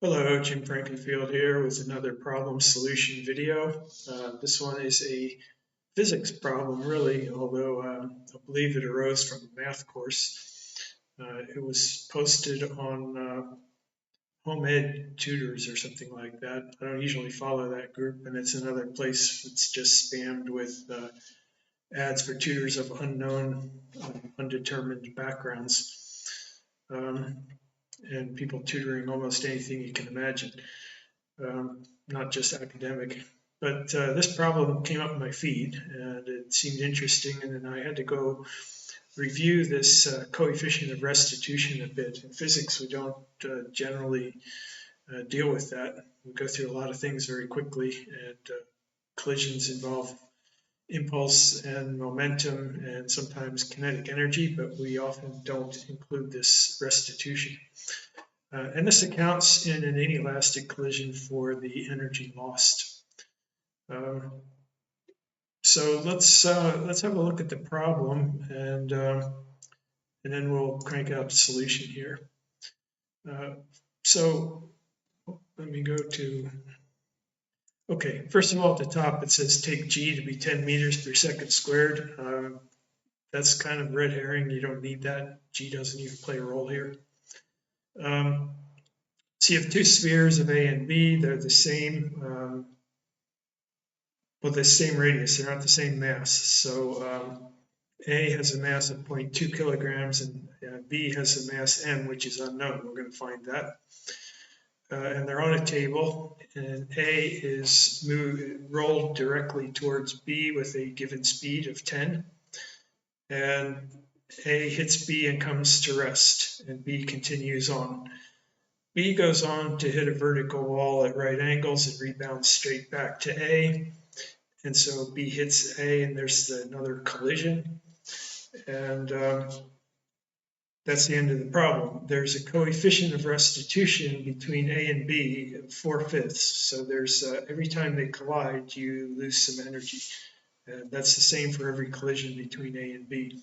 Hello, Jim Frankenfield here with another problem solution video. This one is a physics problem, really, although I believe it arose from a math course. It was posted on Home Ed Tutors or something like that. I don't usually follow that group, and it's another place that's just spammed with ads for tutors of unknown, undetermined backgrounds. And people tutoring almost anything you can imagine, not just academic. But this problem came up in my feed and it seemed interesting, and then I had to go review this coefficient of restitution a bit. In physics, we don't generally deal with that. We go through a lot of things very quickly, and collisions involve impulse and momentum and sometimes kinetic energy, but we often don't include this restitution. And this accounts in an inelastic collision for the energy lost. So let's have a look at the problem, and then we'll crank out the solution here. So let me go to. Okay, first of all, at the top it says take g to be 10 meters per second squared. That's kind of red herring. You don't need that. G doesn't even play a role here. So you have two spheres of A and B. They're the same, well, the same radius. They're not the same mass. So A has a mass of 0.2 kilograms and B has a mass m, which is unknown. We're going to find that. And they're on a table, and A is rolled directly towards B with a given speed of 10. And A hits B and comes to rest, and B continues on. B goes on to hit a vertical wall at right angles and rebounds straight back to A. And so B hits A, and there's another collision. And that's the end of the problem. There's a coefficient of restitution between A and B of 4/5. So there's every time they collide, you lose some energy. And that's the same for every collision between A and B.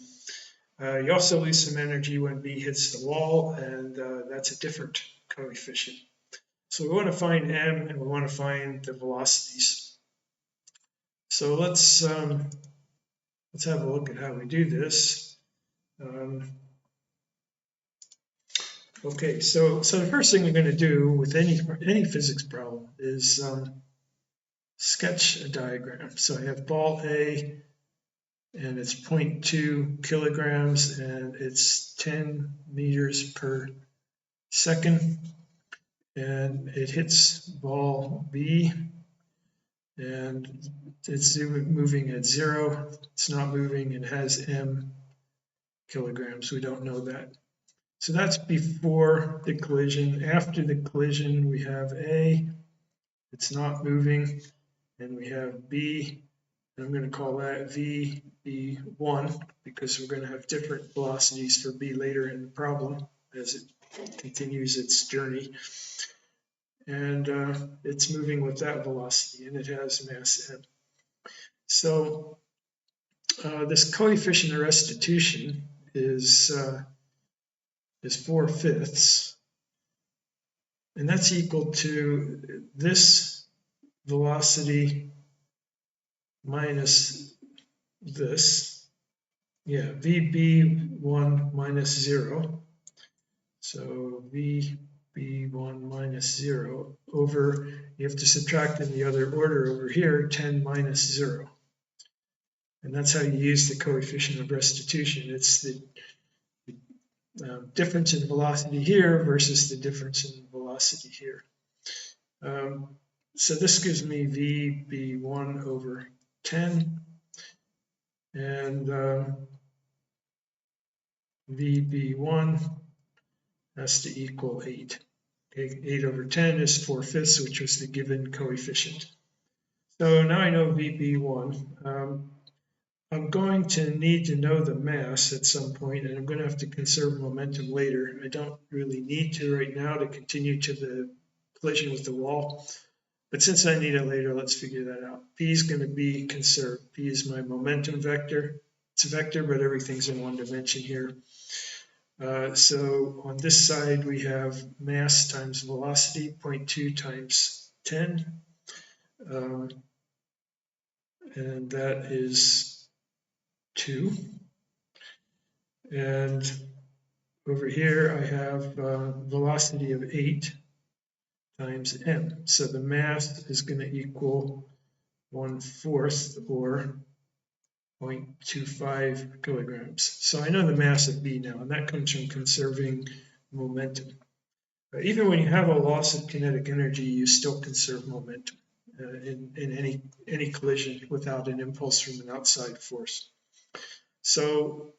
You also lose some energy when B hits the wall, and that's a different coefficient. So we want to find m, and we want to find the velocities. So let's have a look at how we do this. Okay, so the first thing we're going to do with any physics problem is sketch a diagram. So I have ball A, and it's 0.2 kilograms, and it's 10 meters per second, and it hits ball B, and it's moving at 0. It's not moving and has m kilograms. We don't know that. So that's before the collision. After the collision, we have A, it's not moving, and we have B, and I'm going to call that VB1 because we're going to have different velocities for B later in the problem as it continues its journey. And it's moving with that velocity, and it has mass m. So this coefficient of restitution is 4/5, and that's equal to this velocity minus this. Yeah, VB1 minus 0. So VB1 minus 0 over, you have to subtract in the other order over here, 10 minus 0. And that's how you use the coefficient of restitution. It's the difference in velocity here versus the difference in velocity here. So this gives me VB1 over 10, and VB1 has to equal 8. Okay, 8 over 10 is 4/5, which was the given coefficient. So now I know VB1. I'm going to need to know the mass at some point, and I'm going to have to conserve momentum later. I don't really need to right now to continue to the collision with the wall, but since I need it later, let's figure that out. P is going to be conserved. P is my momentum vector. It's a vector, but everything's in one dimension here. So on this side, we have mass times velocity, 0.2 times 10. And that is 2. And over here, I have velocity of 8 times m. So the mass is going to equal 1/4 or 0.25 kilograms. So I know the mass of B now, and that comes from conserving momentum. But even when you have a loss of kinetic energy, you still conserve momentum in any collision without an impulse from an outside force. So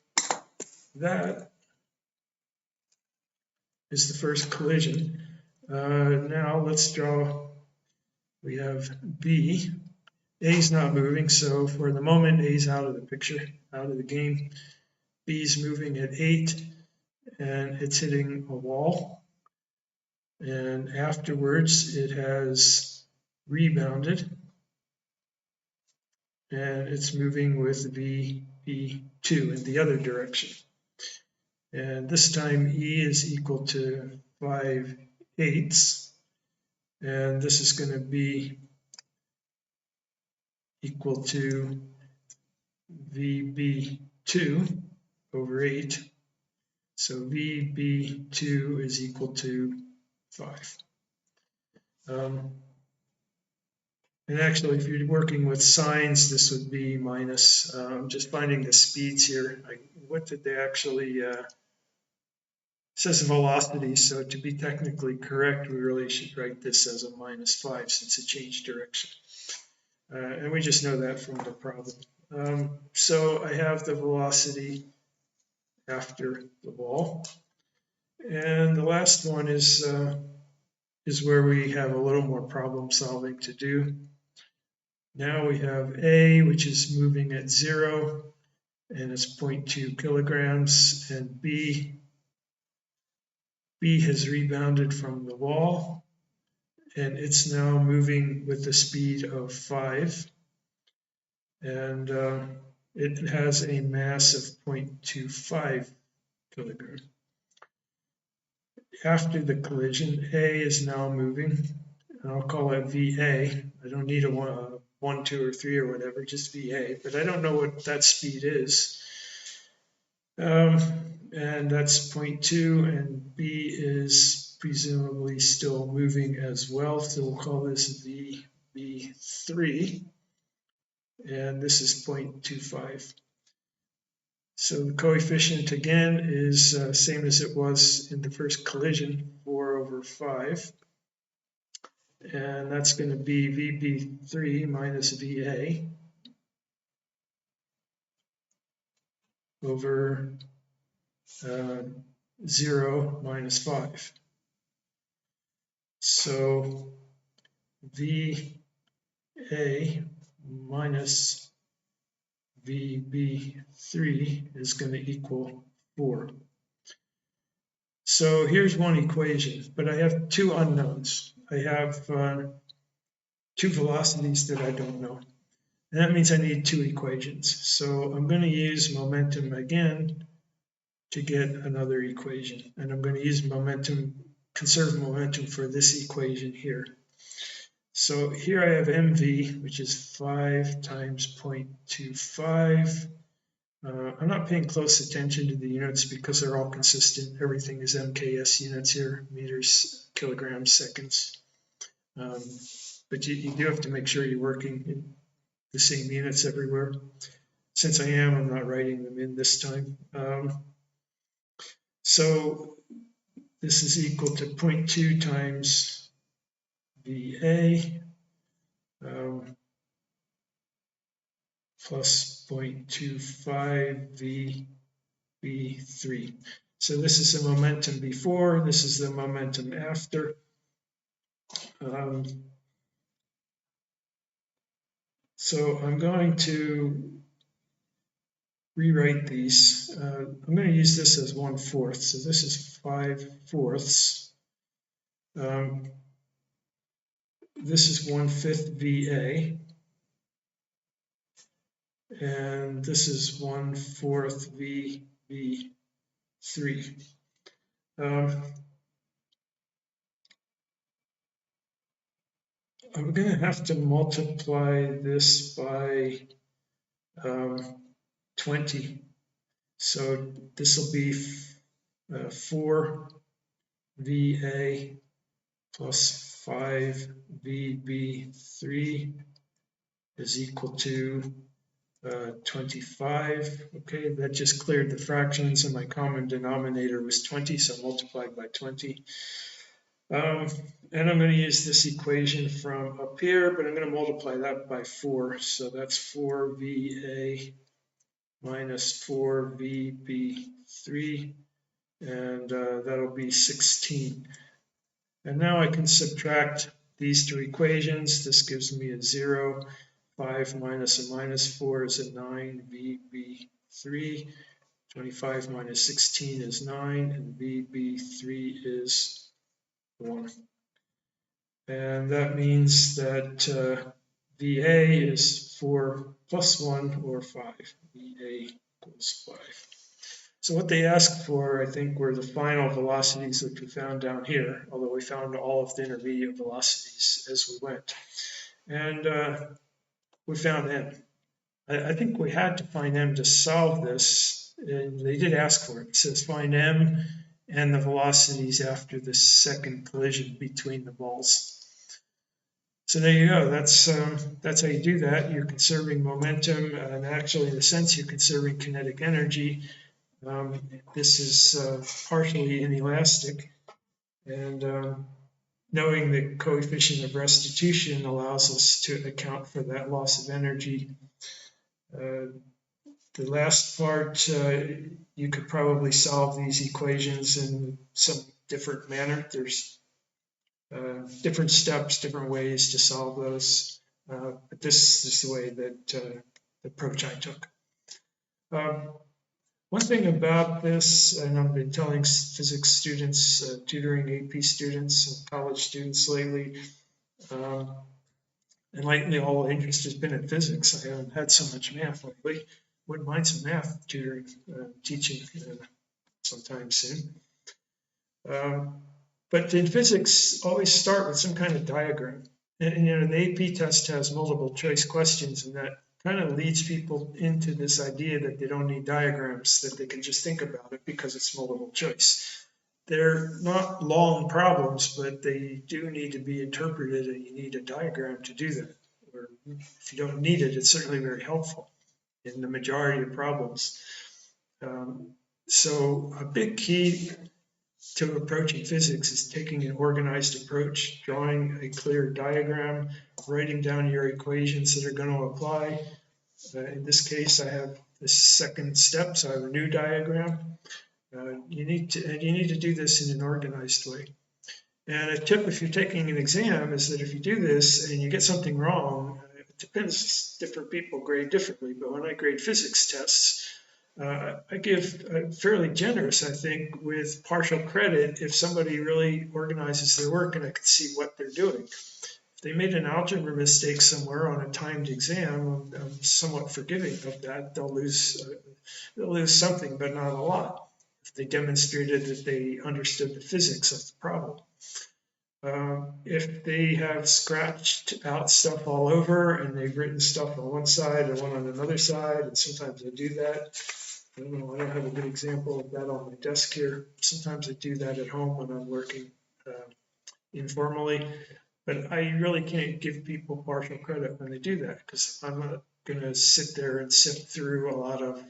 that is the first collision. Now let's draw, we have B. A's not moving, so for the moment, A's out of the picture, out of the game. B's moving at 8, and it's hitting a wall. And afterwards, it has rebounded, and it's moving with VB2 in the other direction. And this time, E is equal to 5/8, and this is going to be equal to VB2 over 8. So VB2 is equal to 5. And actually, if you're working with signs, this would be minus. I'm just finding the speeds here. What did they actually, it says velocity, so to be technically correct, we really should write this as a -5 since it changed direction. And we just know that from the problem. So I have the velocity after the wall. And the last one is where we have a little more problem solving to do. Now we have A, which is moving at 0, and it's 0.2 kilograms, and B has rebounded from the wall, and it's now moving with the speed of 5, and it has a mass of 0.25 kilograms. After the collision, A is now moving, and I'll call it VA. I don't need a 1, 2, or 3 or whatever, just VA, but I don't know what that speed is. And that's 0.2, and B is presumably still moving as well, so we'll call this VB3, and this is 0.25. So the coefficient again is same as it was in the first collision, 4/5. And that's going to be VB3 minus VA over 0 minus 5. So VA minus VB3 is going to equal 4. So here's one equation, but I have 2 unknowns. I have 2 velocities that I don't know. And that means I need 2 equations. So I'm going to use momentum again to get another equation. And I'm going to use momentum, conserve momentum for this equation here. So here I have mv, which is 5 times 0.25. I'm not paying close attention to the units because they're all consistent. Everything is MKS units here, meters, kilograms, seconds. But you do have to make sure you're working in the same units everywhere. Since I am, I'm not writing them in this time. So this is equal to 0.2 times VA plus 0.25 VB3. So this is the momentum before, this is the momentum after. So I'm going to rewrite these. I'm going to use this as 1/4. So this is 5/4. This is 1/5 VA. And this is 1/4 VB3. 3. I'm going to have to multiply this by 20. So this will be 4 VA plus 5 VB3 is equal to 25. Okay, that just cleared the fractions, and my common denominator was 20, so multiplied by 20. And I'm going to use this equation from up here, but I'm going to multiply that by 4. So that's 4 VA minus 4 VB3, and that'll be 16. And now I can subtract these two equations. This gives me a 0. 5 minus a minus 4 is a 9 VB3. 25 minus 16 is 9, and VB3 is 1. And that means that VA is 4 plus 1, or 5. VA equals 5. So what they asked for, I think, were the final velocities, which we found down here, although we found all of the intermediate velocities as we went. And we found M. I think we had to find M to solve this, and they did ask for it. It says find M and the velocities after the second collision between the balls. So there you go. That's how you do that. You're conserving momentum, and actually, in a sense, you're conserving kinetic energy. This is partially inelastic, and knowing the coefficient of restitution allows us to account for that loss of energy. The last part, you could probably solve these equations in some different manner. There's different steps, different ways to solve those, but this is the way that the approach I took. One thing about this, and I've been telling physics students, tutoring AP students and college students lately, and lately all interest has been in physics. I haven't had so much math lately. Wouldn't mind some math tutoring, teaching sometime soon. But in physics, always start with some kind of diagram. And the AP test has multiple choice questions, and that kind of leads people into this idea that they don't need diagrams, that they can just think about it because it's multiple choice. They're not long problems, but they do need to be interpreted, and you need a diagram to do that. Or if you don't need it, it's certainly very helpful in the majority of problems. So a big key to approaching physics is taking an organized approach, drawing a clear diagram, writing down your equations that are going to apply. In this case, I have the second step, so I have a new diagram. You need to do this in an organized way. And a tip if you're taking an exam is that if you do this and you get something wrong, it depends, different people grade differently, but when I grade physics tests, I give fairly generous, I think, with partial credit if somebody really organizes their work and I can see what they're doing. If they made an algebra mistake somewhere on a timed exam, I'm somewhat forgiving of that. They'll lose something, but not a lot, if they demonstrated that they understood the physics of the problem. If they have scratched out stuff all over and they've written stuff on one side and one on another side, and sometimes I do that. I don't have a good example of that on my desk here. Sometimes I do that at home when I'm working informally, but I really can't give people partial credit when they do that, because I'm not going to sit there and sift through a lot of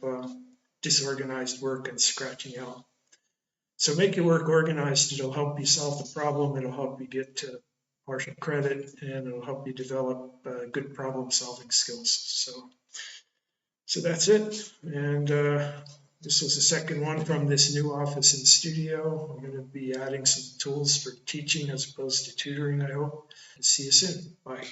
disorganized work and scratching out. So make your work organized. It'll help you solve the problem. It'll help you get to partial credit, and it'll help you develop good problem solving skills. So that's it. And this was the second one from this new office and studio. I'm going to be adding some tools for teaching as opposed to tutoring, I hope. See you soon. Bye.